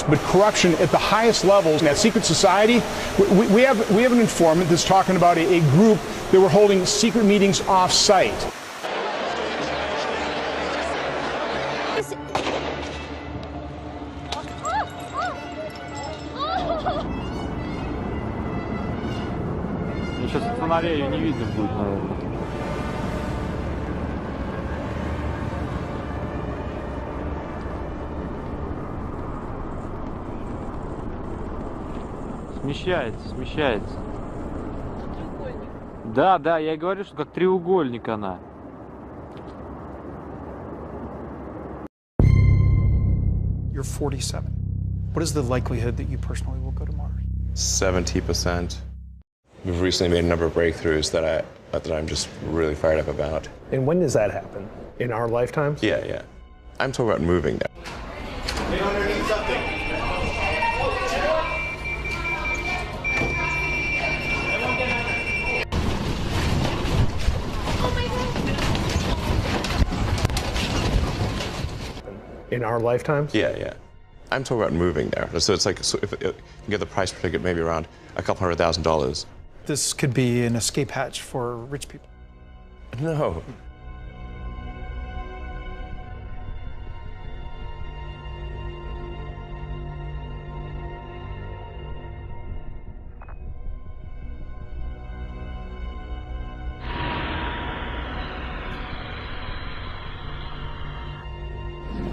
but corruption at the highest levels. In that secret society, we have an informant that's talking about a group that were holding secret meetings off-site. Сейчас от фонаря ее не видно будет, наверное. Смещается, смещается. Да, да, я и говорю, что как треугольник она. You're 47. What is the likelihood that you personally will go to Mars? 70%. We've recently made a number of breakthroughs that I'm just really fired up about. And when does that happen? In our lifetimes? Yeah, yeah. I'm talking about moving now. Get underneath something. In our lifetimes? Yeah, yeah. I'm talking about moving there. So it's like, so if you get the price per ticket maybe around $200,000. This could be an escape hatch for rich people. No.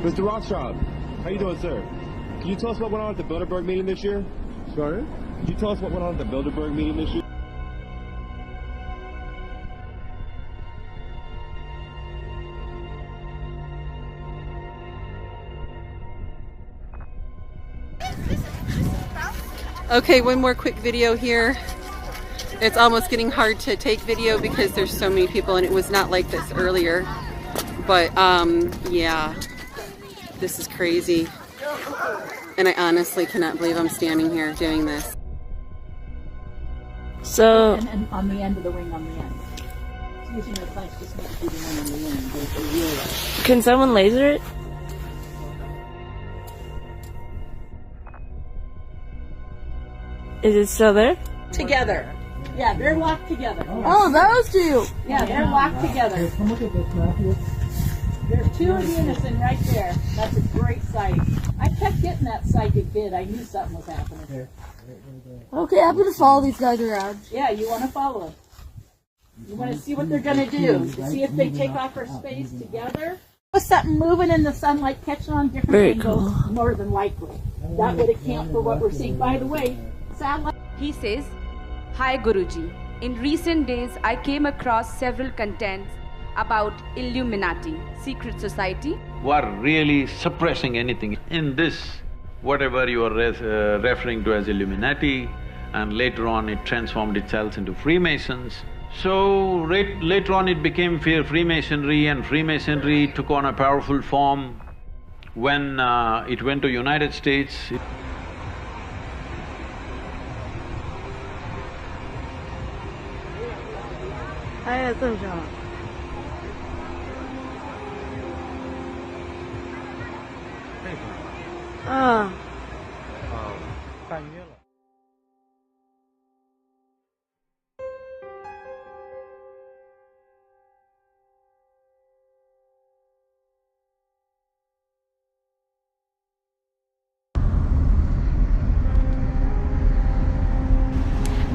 Mr. Rothschild, how you doing, sir? Can you tell us what went on at the Bilderberg meeting this year? Sorry? Can you tell us what went on at the Bilderberg meeting this year? Okay, one more quick video here. It's almost getting hard to take video because there's so many people and it was not like this earlier. But yeah, this is crazy. And I honestly cannot believe I'm standing here doing this. So, and on the end of the wing on the end. Using the flash just makes you the one on the end, but it's a real can someone laser it? Is it still there? together. Yeah, they're locked together. Oh, those two! Yeah, they're locked together. There's two of the innocent right there. That's a great sight. I kept getting that psychic bid. I knew something was happening. Okay, I'm gonna follow these guys around. Yeah, you want to follow them. You want to see what they're going to do. See if they take off our space together. With something moving in the sunlight, catching on different Very angles, cool. more than likely. That would account for what we're seeing. By the way, satellite. He says, "Hi Guruji. In recent days, I came across several contents about Illuminati, secret society. Were really suppressing anything. In this, whatever you are referring to as Illuminati, and later on it transformed itself into Freemasons. So later on it became Freemasonry, and Freemasonry took on a powerful form when it went to United States.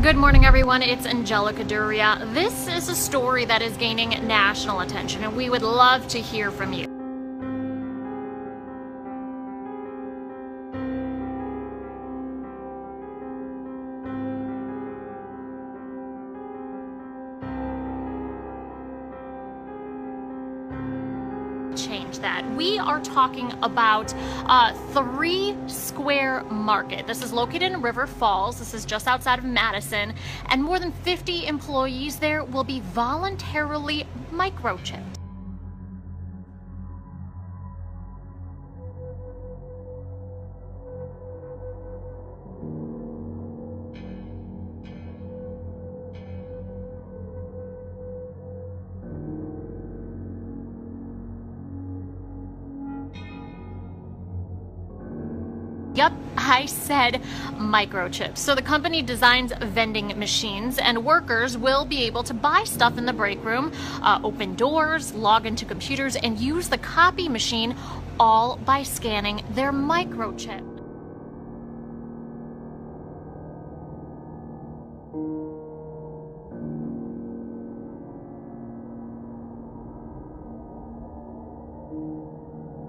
Good morning, everyone. It's Angelica Duria. This is a story that is gaining national attention, and we would love to hear from you. Change that. We are talking about 3 Square Market. This is located in River Falls. This is just outside of Madison, and more than 50 employees there will be voluntarily microchipped. Yep, I said microchips. So the company designs vending machines, and workers will be able to buy stuff in the break room, open doors, log into computers, and use the copy machine all by scanning their microchip.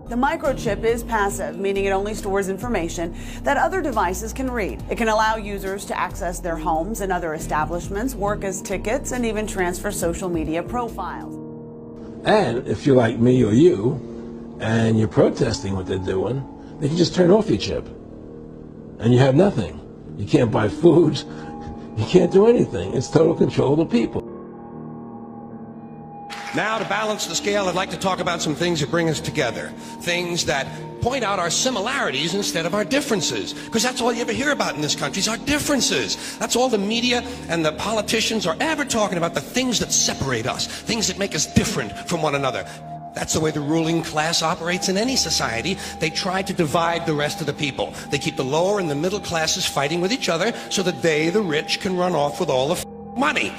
The microchip is passive, meaning it only stores information that other devices can read. It can allow users to access their homes and other establishments, work as tickets, and even transfer social media profiles. And if you're like me or you, and you're protesting what they're doing, they can just turn off your chip. And you have nothing. You can't buy food. You can't do anything. It's total control of the people. Now, to balance the scale, I'd like to talk about some things that bring us together. Things that point out our similarities instead of our differences. Because that's all you ever hear about in this country is our differences. That's all the media and the politicians are ever talking about, the things that separate us, things that make us different from one another. That's the way the ruling class operates in any society. They try to divide the rest of the people. They keep the lower and the middle classes fighting with each other so that they, the rich, can run off with all the money.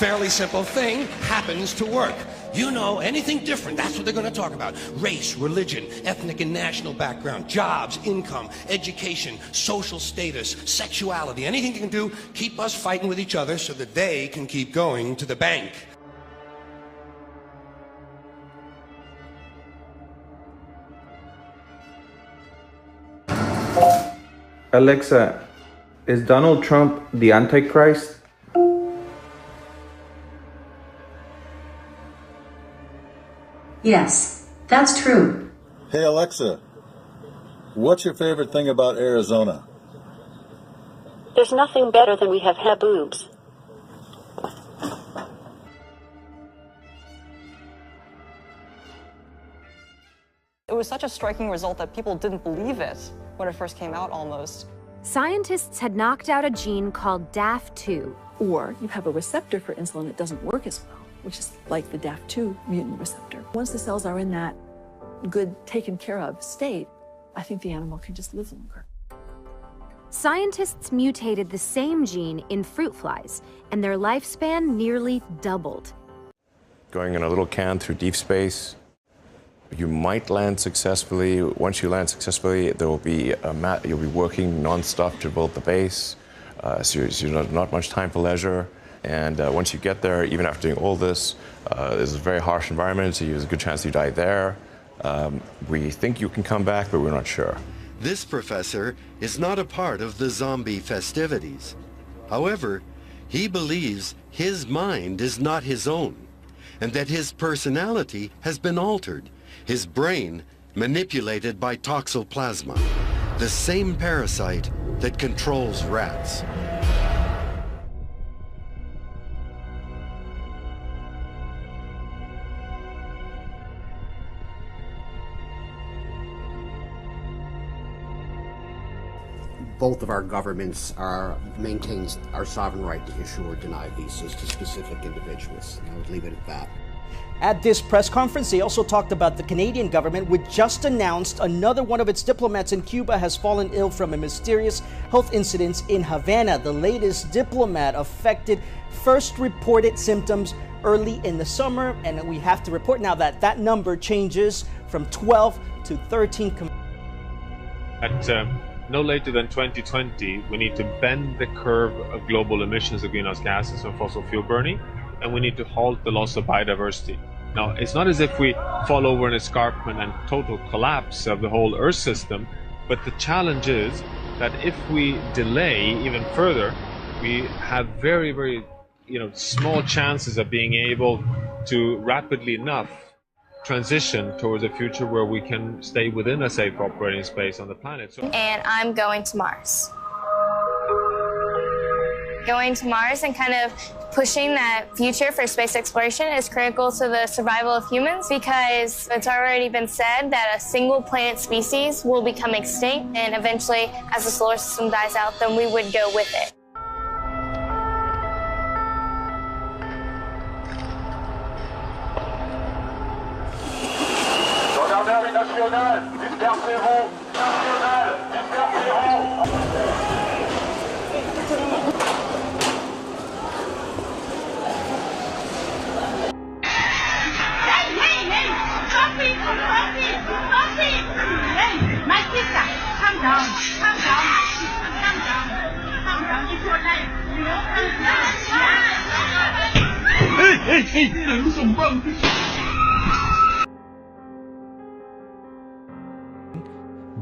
Fairly simple thing, happens to work. You know, anything different, that's what they're going to talk about. Race, religion, ethnic and national background, jobs, income, education, social status, sexuality, anything they can do, keep us fighting with each other so that they can keep going to the bank. Alexa, is Donald Trump the Antichrist? Yes, that's true. Hey Alexa, what's your favorite thing about Arizona? There's nothing better than we have boobs. It was such a striking result that people didn't believe it when it first came out almost. Scientists had knocked out a gene called DAF2. Or you have a receptor for insulin that doesn't work as well, which is like the DAF2 mutant receptor. Once the cells are in that good, taken care of state, I think the animal can just live longer. Scientists mutated the same gene in fruit flies, and their lifespan nearly doubled. Going in a little can through deep space, you might land successfully. Once you land successfully, there will be you'll be working non-stop to build the base, so you're not much time for leisure. And once you get there, even after doing all this, it's a very harsh environment, so there's a good chance you die there. We think you can come back, but we're not sure. This professor is not a part of the zombie festivities. However, he believes his mind is not his own, and that his personality has been altered, his brain manipulated by toxoplasma, the same parasite that controls rats. Both of our governments maintains our sovereign right to issue or deny visas to specific individuals. I would leave it at that. At this press conference, they also talked about the Canadian government, which just announced another one of its diplomats in Cuba has fallen ill from a mysterious health incident in Havana. The latest diplomat affected first reported symptoms early in the summer, and we have to report now that that number changes from 12 to 13. No later than 2020, we need to bend the curve of global emissions of greenhouse gases from fossil fuel burning, and we need to halt the loss of biodiversity. Now, it's not as if we fall over an escarpment and total collapse of the whole Earth system, but the challenge is that if we delay even further, we have very, very small chances of being able to rapidly enough transition towards a future where we can stay within a safe operating space on the planet. And I'm going to Mars. Going to Mars and kind of pushing that future for space exploration is critical to the survival of humans, because it's already been said that a single planet species will become extinct, and eventually, as the solar system dies out, then we would go with it. Gendarmerie nationale, dispersez-vous, nationale, dispersez-vous.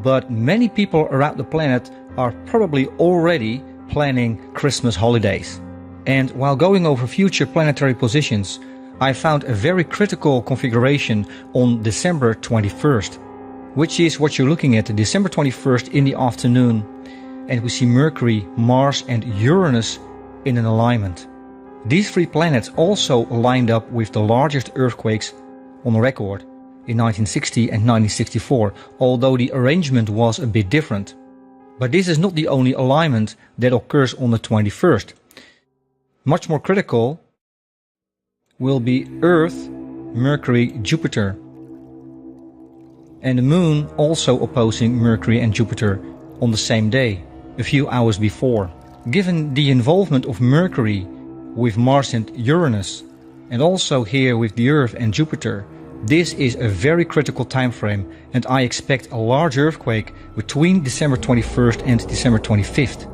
But many people around the planet are probably already planning Christmas holidays. And while going over future planetary positions, I found a very critical configuration on December 21st, which is what you're looking at, December 21st in the afternoon. And we see Mercury, Mars and Uranus in an alignment. These three planets also lined up with the largest earthquakes on record in 1960 and 1964, although the arrangement was a bit different. But this is not the only alignment that occurs on the 21st. Much more critical will be Earth, Mercury, Jupiter. And the Moon also opposing Mercury and Jupiter on the same day, a few hours before. Given the involvement of Mercury with Mars and Uranus, and also here with the Earth and Jupiter, this is a very critical time frame, and I expect a large earthquake between December 21st and December 25th.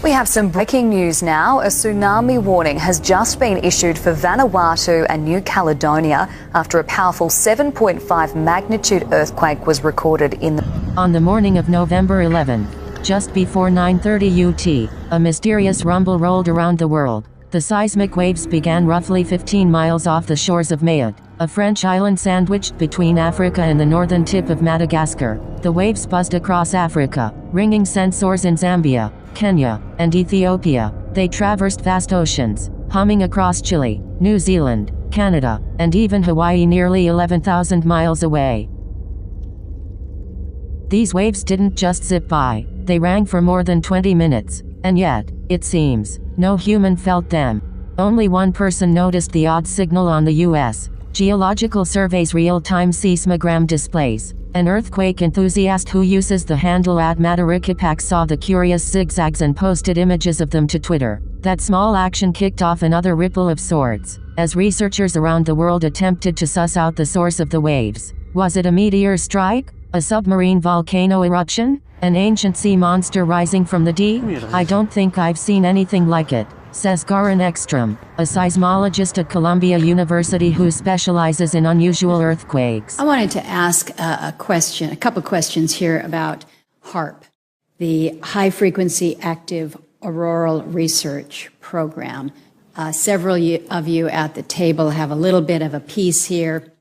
We have some breaking news now. A tsunami warning has just been issued for Vanuatu and New Caledonia after a powerful 7.5 magnitude earthquake was recorded in On the morning of November 11, just before 9:30 UT, a mysterious rumble rolled around the world. The seismic waves began roughly 15 miles off the shores of Mayotte, a French island sandwiched between Africa and the northern tip of Madagascar. The waves buzzed across Africa, ringing sensors in Zambia, Kenya, and Ethiopia. They traversed vast oceans, humming across Chile, New Zealand, Canada, and even Hawaii nearly 11,000 miles away. These waves didn't just zip by, they rang for more than 20 minutes, and yet, it seems, no human felt them. Only one person noticed the odd signal on the U.S. Geological Survey's real-time seismogram displays. An earthquake enthusiast who uses the handle @Matarikipak saw the curious zigzags and posted images of them to Twitter. That small action kicked off another ripple of sorts, as researchers around the world attempted to suss out the source of the waves. Was it a meteor strike? A submarine volcano eruption? An ancient sea monster rising from the deep? I don't think I've seen anything like it, says Garin Ekstrom, a seismologist at Columbia University who specializes in unusual earthquakes. I wanted to ask a couple questions here about HAARP, the High Frequency Active Auroral Research Program. Several of you at the table have a little bit of a piece here.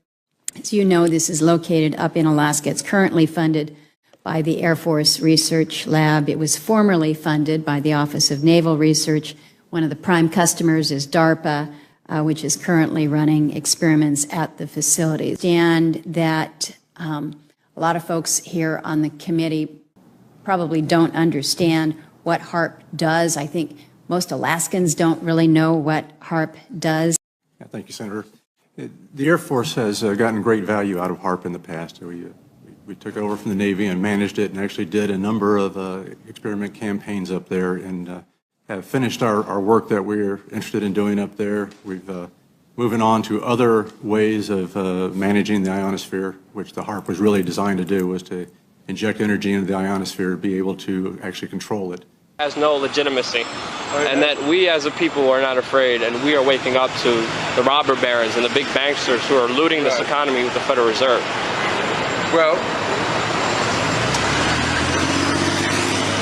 As you know, this is located up in Alaska. It's currently funded by the Air Force Research Lab. It was formerly funded by the Office of Naval Research. One of the prime customers is DARPA, which is currently running experiments at the facility. And that a lot of folks here on the committee probably don't understand what HAARP does. I think most Alaskans don't really know what HAARP does. Yeah, thank you, Senator. The Air Force has gotten great value out of HAARP in the past. We took over from the Navy and managed it and actually did a number of experiment campaigns up there and have finished our work that we're interested in doing up there. We've moving on to other ways of managing the ionosphere, which the HAARP was really designed to do, was to inject energy into the ionosphere to be able to actually control it. Has no legitimacy, and that we as a people are not afraid, and we are waking up to the robber barons and the big banksters who are looting this economy with the Federal Reserve. Well,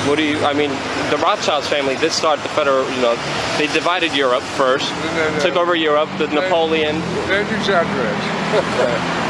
what do you, I mean, the Rothschilds family did start the Federal, they divided Europe first, took over Europe, the Napoleon. Don't exaggerate.